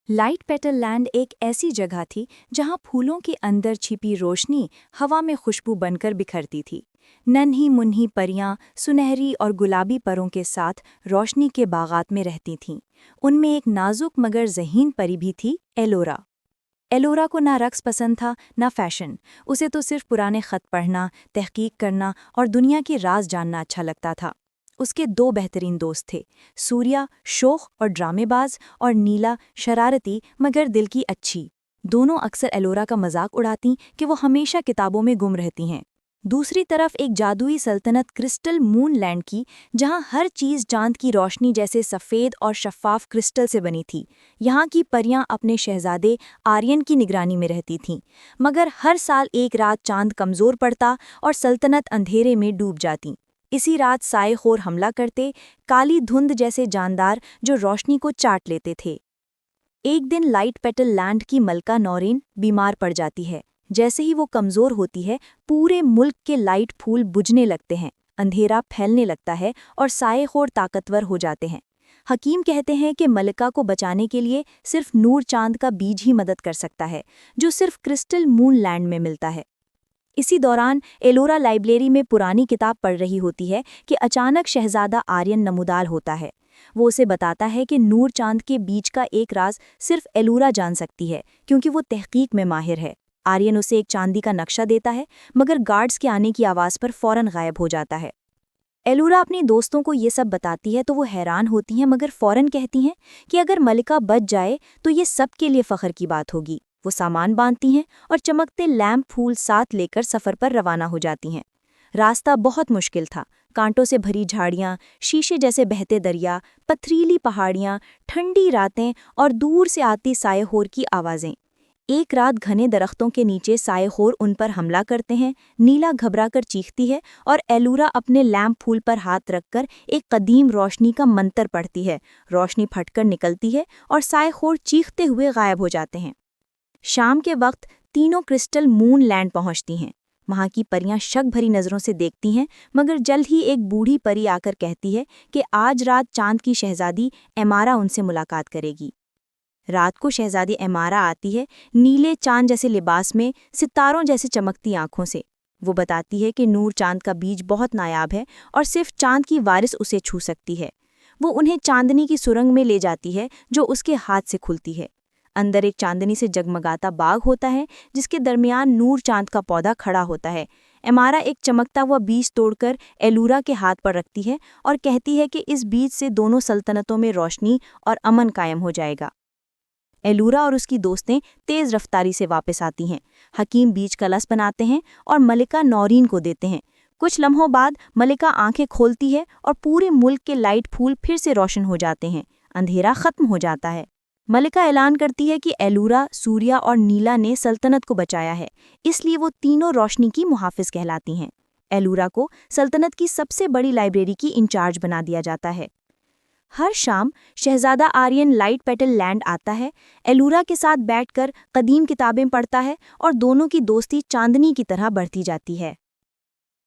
Light petal land एक ऐसी जगह थी जहां फूलों के अंदर छिपी रोशनी हवा में खुशबू बनकर बिखरती थी। नन्ही मुन्ही परियां सुनहरी और गुलाबी परों के साथ रोशनी के बागात में रहती थीं। उनमें एक नाजुक मगर ज़हीन परी भी थी, एलोरा। एलोरा को ना रक्स पसंद था ना फैशन। उसे तो सिर्फ पुराने खत पढ़ना, तहकीक करना और दुनिया के राज जानना अच्छा लगता था। उसके दो बेहतरीन दोस्त थे, सूर्या शोख और ड्रामेबाज, और नीला शरारती मगर दिल की अच्छी। दोनों अक्सर एलोरा का मजाक उड़ाती कि वो हमेशा किताबों में गुम रहती हैं। दूसरी तरफ एक जादुई सल्तनत क्रिस्टल मून लैंड की, जहां हर चीज़ चांद की रोशनी जैसे सफ़ेद और शफ़ाफ क्रिस्टल से बनी थी। यहाँ की परियां अपने शहजादे आर्यन की निगरानी में रहती थीं, मगर हर साल एक रात चांद कमज़ोर पड़ता और सल्तनत अंधेरे में डूब जाती। इसी रात साएखोर हमला करते, काली धुंध जैसे जानदार जो रोशनी को चाट लेते थे। एक दिन लाइट पेटल लैंड की मलका नौरीन बीमार पड़ जाती है। जैसे ही वो कमज़ोर होती है, पूरे मुल्क के लाइट फूल बुझने लगते हैं, अंधेरा फैलने लगता है और साएखोर ताकतवर हो जाते हैं। हकीम कहते हैं कि मलका को बचाने के लिए सिर्फ नूर चांद का बीज ही मदद कर सकता है, जो सिर्फ क्रिस्टल मून लैंड में मिलता है। इसी दौरान एलोरा लाइब्रेरी में पुरानी किताब पढ़ रही होती है कि अचानक शहजादा आर्यन नमूदार होता है। वो उसे बताता है कि नूर चांद के बीच का एक राज सिर्फ एलोरा जान सकती है, क्योंकि वो तहकीक में माहिर है। आर्यन उसे एक चांदी का नक्शा देता है, मगर गार्ड्स के आने की आवाज़ पर फौरन गायब हो जाता है। एलोरा अपनी दोस्तों को ये सब बताती है तो वो हैरान होती हैं, मगर फौरन कहती हैं कि अगर मलिका बच जाए तो ये सबके लिए फ़ख्र की बात होगी। वो सामान बांधती हैं और चमकते लैम्प फूल साथ लेकर सफ़र पर रवाना हो जाती हैं। रास्ता बहुत मुश्किल था, कांटों से भरी झाड़ियाँ, शीशे जैसे बहते दरिया, पथरीली पहाड़ियाँ, ठंडी रातें और दूर से आती साएखोर की आवाज़ें। एक रात घने दरख्तों के नीचे साएखोर उन पर हमला करते हैं। नीला घबराकर चीखती है और एलोरा अपने लैम्प फूल पर हाथ रखकर एक कदीम रोशनी का मंत्र पढ़ती है। रोशनी फटकर निकलती है और साएखोर चीखते हुए गायब हो जाते हैं। शाम के वक्त तीनों क्रिस्टल मून लैंड पहुंचती हैं। वहां की परियां शक भरी नज़रों से देखती हैं, मगर जल्द ही एक बूढ़ी परी आकर कहती है कि आज रात चांद की शहजादी एमारा उनसे मुलाकात करेगी। रात को शहजादी एमारा आती है, नीले चांद जैसे लिबास में, सितारों जैसे चमकती आंखों से। वो बताती है कि नूर चांद का बीज बहुत नायाब है और सिर्फ चांद की वारिस उसे छू सकती है। वो उन्हें चांदनी की सुरंग में ले जाती है, जो उसके हाथ से खुलती है। अंदर एक चांदनी से जगमगाता बाग होता है, जिसके दरमियान नूर चांद का पौधा खड़ा होता है। एमारा एक चमकता हुआ बीज तोड़कर एलोरा के हाथ पर रखती है और कहती है कि इस बीज से दोनों सल्तनतों में रोशनी और अमन कायम हो जाएगा। एलोरा और उसकी दोस्तें तेज़ रफ्तारी से वापस आती हैं। हकीम बीज कलश बनाते हैं और मलिका नौरीन को देते हैं। कुछ लम्हों बाद मलिका आंखें खोलती है और पूरे मुल्क के लाइट फूल फिर से रोशन हो जाते हैं। अंधेरा खत्म हो जाता है। मलिका ऐलान करती है कि एलोरा, सूर्या और नीला ने सल्तनत को बचाया है, इसलिए वो तीनों रोशनी की मुहाफिज कहलाती हैं। एलोरा को सल्तनत की सबसे बड़ी लाइब्रेरी की इंचार्ज बना दिया जाता है। हर शाम शहजादा आर्यन लाइट पेटल लैंड आता है, एलोरा के साथ बैठकर कदीम किताबें पढ़ता है और दोनों की दोस्ती चांदनी की तरह बढ़ती जाती है।